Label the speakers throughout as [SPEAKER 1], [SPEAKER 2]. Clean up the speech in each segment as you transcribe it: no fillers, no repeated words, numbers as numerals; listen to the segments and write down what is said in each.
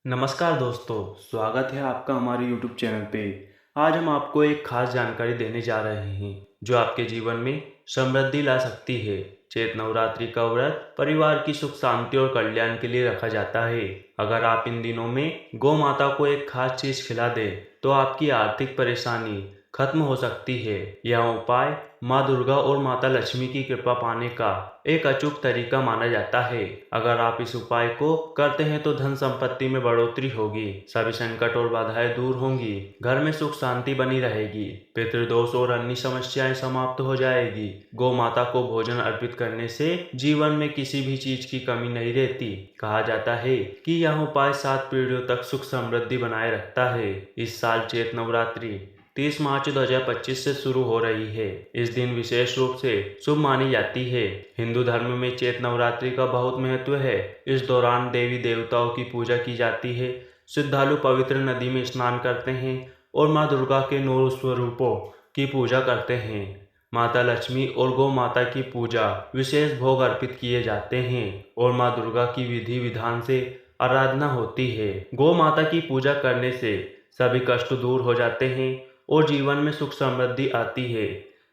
[SPEAKER 1] नमस्कार दोस्तों, स्वागत है आपका हमारे YouTube चैनल पे। आज हम आपको एक खास जानकारी देने जा रहे हैं जो आपके जीवन में समृद्धि ला सकती है। चैत नवरात्रि का व्रत परिवार की सुख शांति और कल्याण के लिए रखा जाता है। अगर आप इन दिनों में गौ माता को एक खास चीज खिला दें तो आपकी आर्थिक परेशानी खत्म हो सकती है। यह उपाय माँ दुर्गा और माता लक्ष्मी की कृपा पाने का एक अचूक तरीका माना जाता है। अगर आप इस उपाय को करते हैं तो धन संपत्ति में बढ़ोतरी होगी, सभी संकट और बाधाएं दूर होंगी, घर में सुख शांति बनी रहेगी, पितृदोष और अन्य समस्याएं समाप्त हो जाएगी। गौ माता को भोजन अर्पित करने से जीवन में किसी भी चीज की कमी नहीं रहती। कहा जाता है कि यह उपाय 7 पीढ़ियों तक सुख समृद्धि बनाए रखता है। इस साल चैत नवरात्रि 30 मार्च 2025 से शुरू हो रही है। इस दिन विशेष रूप से शुभ मानी जाती है। हिंदू धर्म में चैत नवरात्रि का बहुत महत्व है। इस दौरान देवी देवताओं की पूजा की जाती है। श्रद्धालु पवित्र नदी में स्नान करते हैं और माँ दुर्गा के 9 स्वरूपों की पूजा करते हैं। माता लक्ष्मी और गौ माता की पूजा विशेष भोग अर्पित किए जाते हैं और माँ दुर्गा की विधि विधान से आराधना होती है। गौ माता की पूजा करने से सभी कष्ट दूर हो जाते हैं और जीवन में सुख समृद्धि आती है।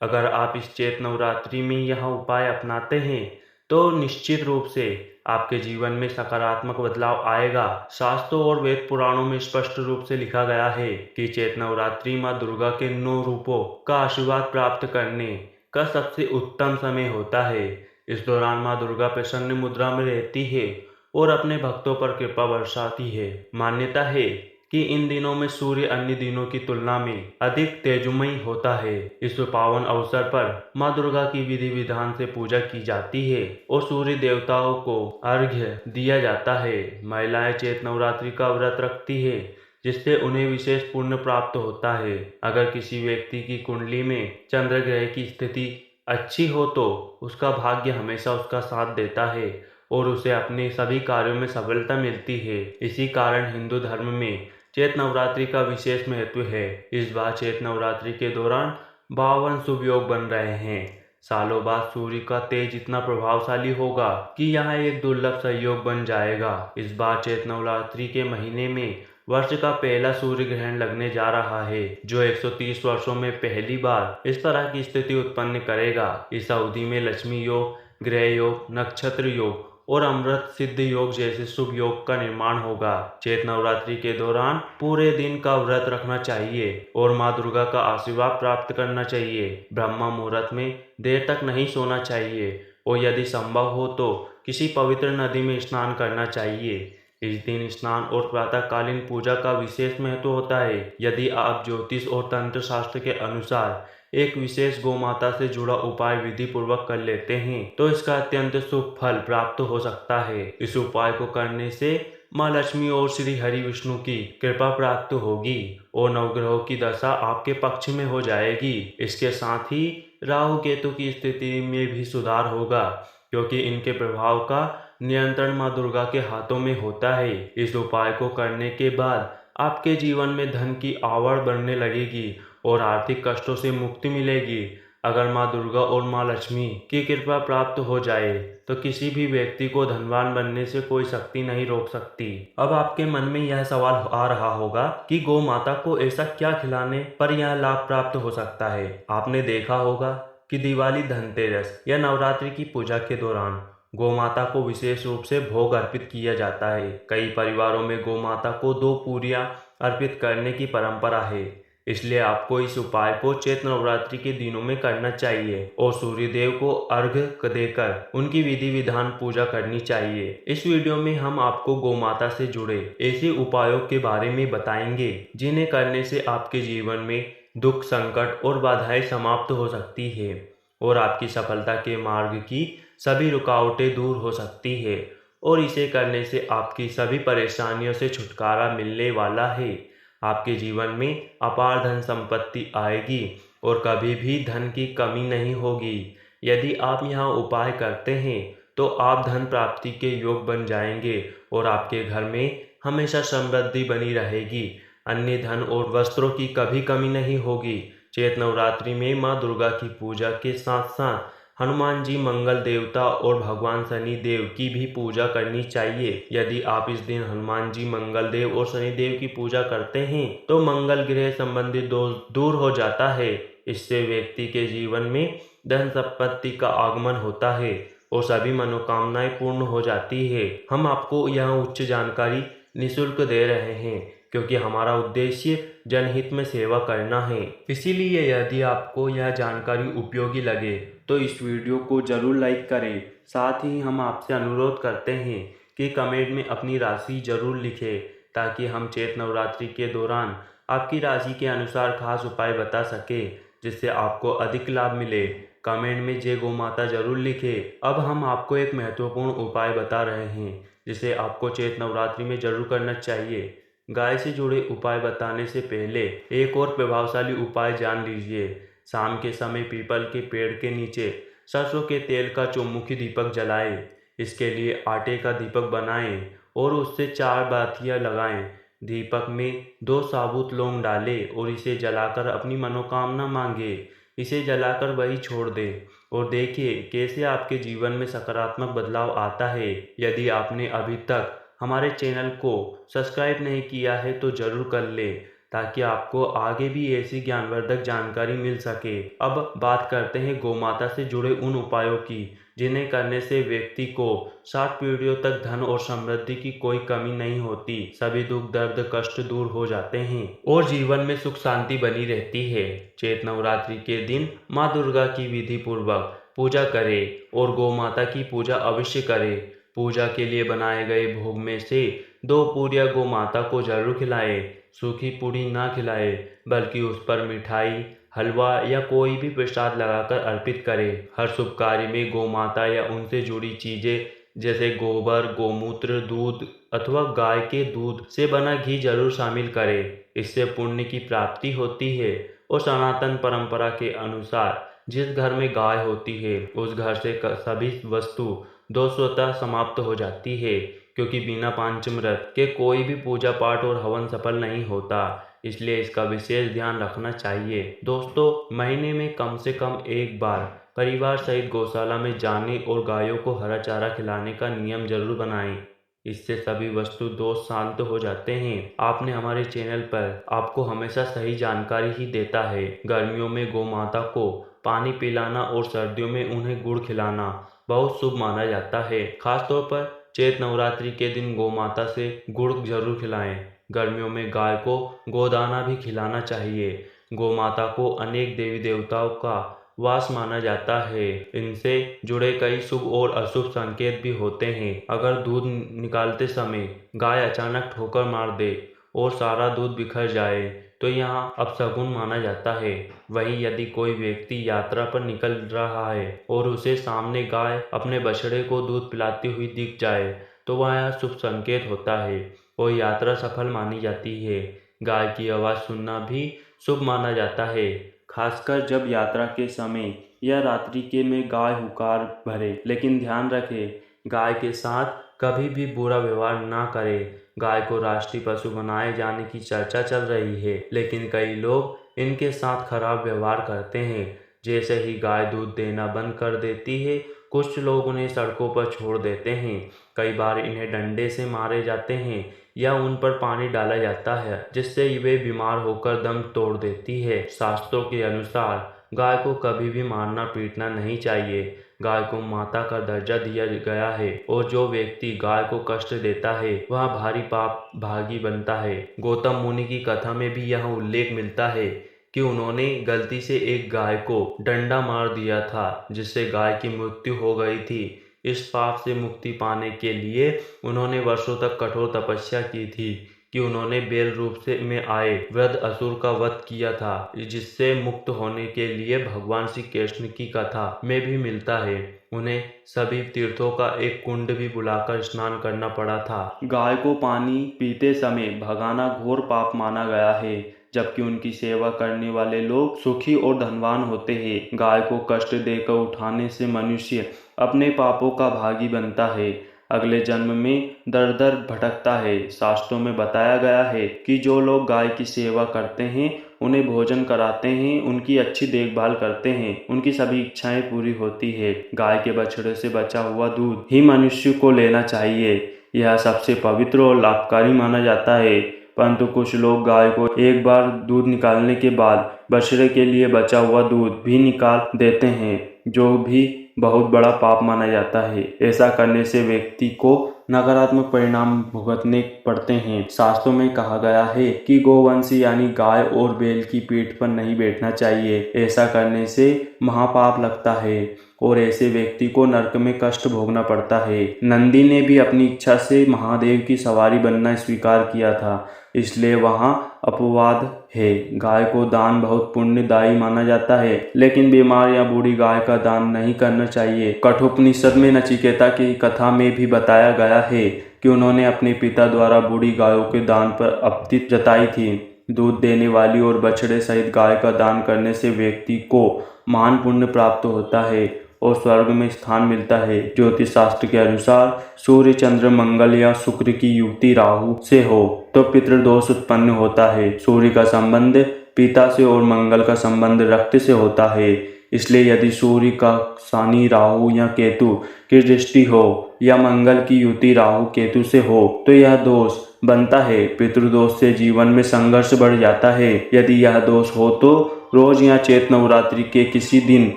[SPEAKER 1] अगर आप इस चैत नवरात्रि में यह उपाय अपनाते हैं तो निश्चित रूप से आपके जीवन में सकारात्मक बदलाव आएगा। शास्त्रों और वेद पुराणों में स्पष्ट रूप से लिखा गया है कि चैत नवरात्रि माँ दुर्गा के 9 रूपों का आशीर्वाद प्राप्त करने का सबसे उत्तम समय होता है। इस दौरान माँ दुर्गा प्रसन्न मुद्रा में रहती है और अपने भक्तों पर कृपा बरसाती है। मान्यता है कि इन दिनों में सूर्य अन्य दिनों की तुलना में अधिक तेजोमय होता है। इस पावन अवसर पर माँ दुर्गा की विधि विधान से पूजा की जाती है और सूर्य देवताओं को अर्घ्य दिया जाता है। महिलाएं चैत नवरात्रि का व्रत रखती है जिससे उन्हें विशेष पुण्य प्राप्त होता है। अगर किसी व्यक्ति की कुंडली में चंद्र ग्रह की स्थिति अच्छी हो तो उसका भाग्य हमेशा उसका साथ देता है और उसे अपने सभी कार्यों में सफलता मिलती है। इसी कारण हिंदू धर्म में चैत नवरात्रि का विशेष महत्व है। इस बार चैत नवरात्रि के दौरान 52 शुभ योग बन रहे हैं। सालों बाद सूर्य का तेज इतना प्रभावशाली होगा कि यहाँ एक दुर्लभ संयोग बन जाएगा। इस बार चैत नवरात्रि के महीने में वर्ष का पहला सूर्य ग्रहण लगने जा रहा है जो 130 वर्षों में पहली बार इस तरह की स्थिति उत्पन्न करेगा। इस अवधि में लक्ष्मी योग, ग्रह योग, नक्षत्र योग और अमृत सिद्ध योग जैसे शुभ योग का निर्माण होगा। चैत नवरात्रि के दौरान पूरे दिन का व्रत रखना चाहिए और माँ दुर्गा का आशीर्वाद प्राप्त करना चाहिए। ब्रह्म मुहूर्त में देर तक नहीं सोना चाहिए और यदि संभव हो तो किसी पवित्र नदी में स्नान करना चाहिए। इस दिन स्नान और प्रातःकालीन पूजा का विशेष महत्व होता है। यदि आप ज्योतिष और तंत्र शास्त्र के अनुसार एक विशेष गौ माता से जुड़ा उपाय विधि पूर्वक कर लेते हैं तो इसका अत्यंत शुभ फल प्राप्त हो सकता है। इस उपाय को करने से माँ लक्ष्मी और श्री हरि विष्णु की कृपा प्राप्त होगी और नवग्रहों की दशा आपके पक्ष में हो जाएगी। इसके साथ ही राहु केतु की स्थिति में भी सुधार होगा क्योंकि इनके प्रभाव का नियंत्रण माँ दुर्गा के हाथों में होता है। इस उपाय को करने के बाद आपके जीवन में धन की आवड़ बढ़ने लगेगी और आर्थिक कष्टों से मुक्ति मिलेगी। अगर माँ दुर्गा और माँ लक्ष्मी की कृपा प्राप्त हो जाए तो किसी भी व्यक्ति को धनवान बनने से कोई शक्ति नहीं रोक सकती। अब आपके मन में यह सवाल आ रहा होगा कि गौ माता को ऐसा क्या खिलाने पर यह लाभ प्राप्त हो सकता है। आपने देखा होगा कि दिवाली, धनतेरस या नवरात्रि की पूजा के दौरान गौ माता को विशेष रूप से भोग अर्पित किया जाता है। कई परिवारों में गौ माता को 2 पूरियां अर्पित करने की परंपरा है। इसलिए आपको इस उपाय को चैत्र नवरात्रि के दिनों में करना चाहिए और सूर्यदेव को अर्घ्य देकर उनकी विधि विधान पूजा करनी चाहिए। इस वीडियो में हम आपको गौ माता से जुड़े ऐसे उपायों के बारे में बताएंगे जिन्हें करने से आपके जीवन में दुख, संकट और बाधाएं समाप्त हो सकती है और आपकी सफलता के मार्ग की सभी रुकावटें दूर हो सकती है और इसे करने से आपकी सभी परेशानियों से छुटकारा मिलने वाला है। आपके जीवन में अपार धन संपत्ति आएगी और कभी भी धन की कमी नहीं होगी। यदि आप यह उपाय करते हैं तो आप धन प्राप्ति के योग बन जाएंगे और आपके घर में हमेशा समृद्धि बनी रहेगी। अन्य धन और वस्त्रों की कभी कमी नहीं होगी। चैत्र नवरात्रि में माँ दुर्गा की पूजा के साथ साथ हनुमान जी, मंगल देवता और भगवान शनि देव की भी पूजा करनी चाहिए। यदि आप इस दिन हनुमान जी, मंगल देव और शनि देव की पूजा करते हैं तो मंगल ग्रह संबंधित दोष दूर हो जाता है। इससे व्यक्ति के जीवन में धन संपत्ति का आगमन होता है और सभी मनोकामनाएं पूर्ण हो जाती है। हम आपको यह उच्च जानकारी निःशुल्क दे रहे हैं क्योंकि हमारा उद्देश्य जनहित में सेवा करना है। इसीलिए यदि आपको यह जानकारी उपयोगी लगे तो इस वीडियो को जरूर लाइक करें। साथ ही हम आपसे अनुरोध करते हैं कि कमेंट में अपनी राशि जरूर लिखें ताकि हम चैत्र नवरात्रि के दौरान आपकी राशि के अनुसार खास उपाय बता सके जिससे आपको अधिक लाभ मिले। कमेंट में जय गौ माता जरूर लिखें। अब हम आपको एक महत्वपूर्ण उपाय बता रहे हैं जिसे आपको चैत्र नवरात्रि में जरूर करना चाहिए। गाय से जुड़े उपाय बताने से पहले एक और प्रभावशाली उपाय जान लीजिए। शाम के समय पीपल के पेड़ के नीचे सरसों के तेल का चौमुखी दीपक जलाएं। इसके लिए आटे का दीपक बनाएं और उससे 4 बातियां लगाएं। दीपक में 2 साबुत लौंग डालें और इसे जलाकर अपनी मनोकामना मांगे। इसे जलाकर वही छोड़ दें और देखिए कैसे आपके जीवन में सकारात्मक बदलाव आता है। यदि आपने अभी तक हमारे चैनल को सब्सक्राइब नहीं किया है तो जरूर कर ले ताकि आपको आगे भी ऐसी ज्ञानवर्धक जानकारी मिल सके। अब बात करते हैं गौमाता से जुड़े उन उपायों की जिन्हें करने से व्यक्ति को 60 पीढ़ियों तक धन और समृद्धि की कोई कमी नहीं होती। सभी दुख दर्द कष्ट दूर हो जाते हैं और जीवन में सुख शांति बनी रहती है। चैत्र नवरात्रि के दिन माँ दुर्गा की विधि पूर्वक पूजा करें और गौ माता की पूजा अवश्य करें। पूजा के लिए बनाए गए भोग में से 2 पूरियां गौ माता को जरूर खिलाएं। सूखी पूरी ना खिलाएं बल्कि उस पर मिठाई, हलवा या कोई भी प्रसाद लगाकर अर्पित करें। हर शुभ कार्य में गौ माता या उनसे जुड़ी चीजें जैसे गोबर, गोमूत्र, दूध अथवा गाय के दूध से बना घी जरूर शामिल करें। इससे पुण्य की प्राप्ति होती है और सनातन परंपरा के अनुसार जिस घर में गाय होती है उस घर से सभी वस्तु दोषता समाप्त हो जाती है क्योंकि बिना पंचामृत के कोई भी पूजा पाठ और हवन सफल नहीं होता। इसलिए इसका विशेष ध्यान रखना चाहिए। दोस्तों, महीने में कम से कम एक बार परिवार सहित गौशाला में जाने और गायों को हरा चारा खिलाने का नियम जरूर बनाएं। इससे सभी वस्तु दोष शांत हो जाते हैं। आपने हमारे चैनल पर आपको हमेशा सही जानकारी ही देता है। गर्मियों में गौ माता को पानी पिलाना और सर्दियों में उन्हें गुड़ खिलाना बहुत शुभ माना जाता है। खासतौर पर चैत्र नवरात्रि के दिन गौ माता से गुड़ जरूर खिलाएं। गर्मियों में गाय को गोदाना भी खिलाना चाहिए। गौ माता को अनेक देवी देवताओं का वास माना जाता है। इनसे जुड़े कई शुभ और अशुभ संकेत भी होते हैं। अगर दूध निकालते समय गाय अचानक ठोकर मार दे और सारा दूध बिखर जाए तो यहाँ अपशगुन माना जाता है। वहीं यदि कोई व्यक्ति यात्रा पर निकल रहा है और उसे सामने गाय अपने बछड़े को दूध पिलाती हुई दिख जाए तो वह शुभ संकेत होता है और यात्रा सफल मानी जाती है। गाय की आवाज़ सुनना भी शुभ माना जाता है, खासकर जब यात्रा के समय या रात्रि के में गाय हुकार भरे। लेकिन ध्यान रखें, गाय के साथ कभी भी बुरा व्यवहार ना करें। गाय को राष्ट्रीय पशु बनाए जाने की चर्चा चल रही है लेकिन कई लोग इनके साथ खराब व्यवहार करते हैं। जैसे ही गाय दूध देना बंद कर देती है कुछ लोग उन्हें सड़कों पर छोड़ देते हैं। कई बार इन्हें डंडे से मारे जाते हैं या उन पर पानी डाला जाता है जिससे वे बीमार होकर दम तोड़ देती है। शास्त्रों के अनुसार गाय को कभी भी मारना पीटना नहीं चाहिए। गाय को माता का दर्जा दिया गया है और जो व्यक्ति गाय को कष्ट देता है वह भारी पाप भागी बनता है। गौतम मुनि की कथा में भी यह उल्लेख मिलता है कि उन्होंने गलती से एक गाय को डंडा मार दिया था जिससे गाय की मृत्यु हो गई थी। इस पाप से मुक्ति पाने के लिए उन्होंने वर्षों तक कठोर तपस्या की थी कि उन्होंने बेल रूप से में आए वृद्ध असुर का वध किया था, जिससे मुक्त होने के लिए भगवान श्री कृष्ण की कथा में भी मिलता है। उन्हें सभी तीर्थों का एक कुंड भी बुलाकर स्नान करना पड़ा था। गाय को पानी पीते समय भगाना घोर पाप माना गया है, जबकि उनकी सेवा करने वाले लोग सुखी और धनवान होते हैं। गाय को कष्ट देकर उठाने से मनुष्य अपने पापों का भागी बनता है, अगले जन्म में दर दर भटकता है। शास्त्रों में बताया गया है कि जो लोग गाय की सेवा करते हैं उन्हें भोजन कराते हैं, उनकी अच्छी देखभाल करते हैं, उनकी सभी इच्छाएं पूरी होती है। गाय के बछड़े से बचा हुआ दूध ही मनुष्य को लेना चाहिए। यह सबसे पवित्र और लाभकारी माना जाता है। परंतु कुछ लोग गाय को एक बार दूध निकालने के बाद बछड़े के लिए बचा हुआ दूध भी निकाल देते हैं, जो भी बहुत बड़ा पाप माना जाता है। ऐसा करने से व्यक्ति को नकारात्मक परिणाम भुगतने पड़ते हैं। शास्त्रों में कहा गया है कि गोवंश यानी गाय और बैल की पीठ पर नहीं बैठना चाहिए। ऐसा करने से महापाप लगता है और ऐसे व्यक्ति को नरक में कष्ट भोगना पड़ता है। नंदी ने भी अपनी इच्छा से महादेव की सवारी बनना स्वीकार किया था, इसलिए वहाँ अपवाद है। गाय को दान बहुत पुण्यदायी माना जाता है, लेकिन बीमार या बूढ़ी गाय का दान नहीं करना चाहिए। कठोपनिषद में नचिकेता की कथा में भी बताया गया है कि उन्होंने अपने पिता द्वारा बूढ़ी गायों के दान पर आपत्ति जताई थी। दूध देने वाली और बछड़े सहित गाय का दान करने से व्यक्ति को महान पुण्य प्राप्त होता है और स्वर्ग में स्थान मिलता है। ज्योतिष शास्त्र के अनुसार सूर्य, चंद्र, मंगल या शुक्र की युति राहु से हो तो पितृदोष उत्पन्न होता है। सूर्य का संबंध पिता से और मंगल का संबंध रक्त से होता है। इसलिए यदि सूर्य का शनि, राहु या केतु की दृष्टि हो या मंगल की युति राहु केतु से हो तो यह दोष बनता है। पितृदोष से जीवन में संघर्ष बढ़ जाता है। यदि यह दोष हो तो रोज या चैत नवरात्रि के किसी दिन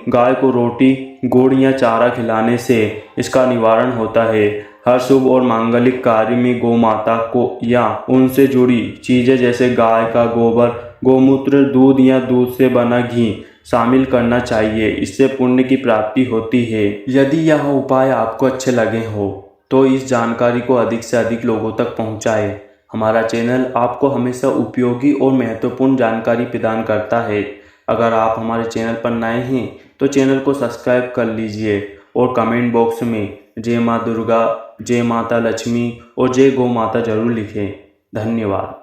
[SPEAKER 1] गाय को रोटी, गुड़ या चारा खिलाने से इसका निवारण होता है। हर शुभ और मांगलिक कार्य में गौ माता को या उनसे जुड़ी चीजें जैसे गाय का गोबर, गोमूत्र, दूध या दूध से बना घी शामिल करना चाहिए। इससे पुण्य की प्राप्ति होती है। यदि यह उपाय आपको अच्छे लगे हो तो इस जानकारी को अधिक से अधिक लोगों तक पहुंचाएं। हमारा चैनल आपको हमेशा उपयोगी और महत्वपूर्ण जानकारी प्रदान करता है। अगर आप हमारे चैनल पर नए हैं तो चैनल को सब्सक्राइब कर लीजिए और कमेंट बॉक्स में जय माँ दुर्गा, जय माता लक्ष्मी और जय गौ माता जरूर लिखें। धन्यवाद।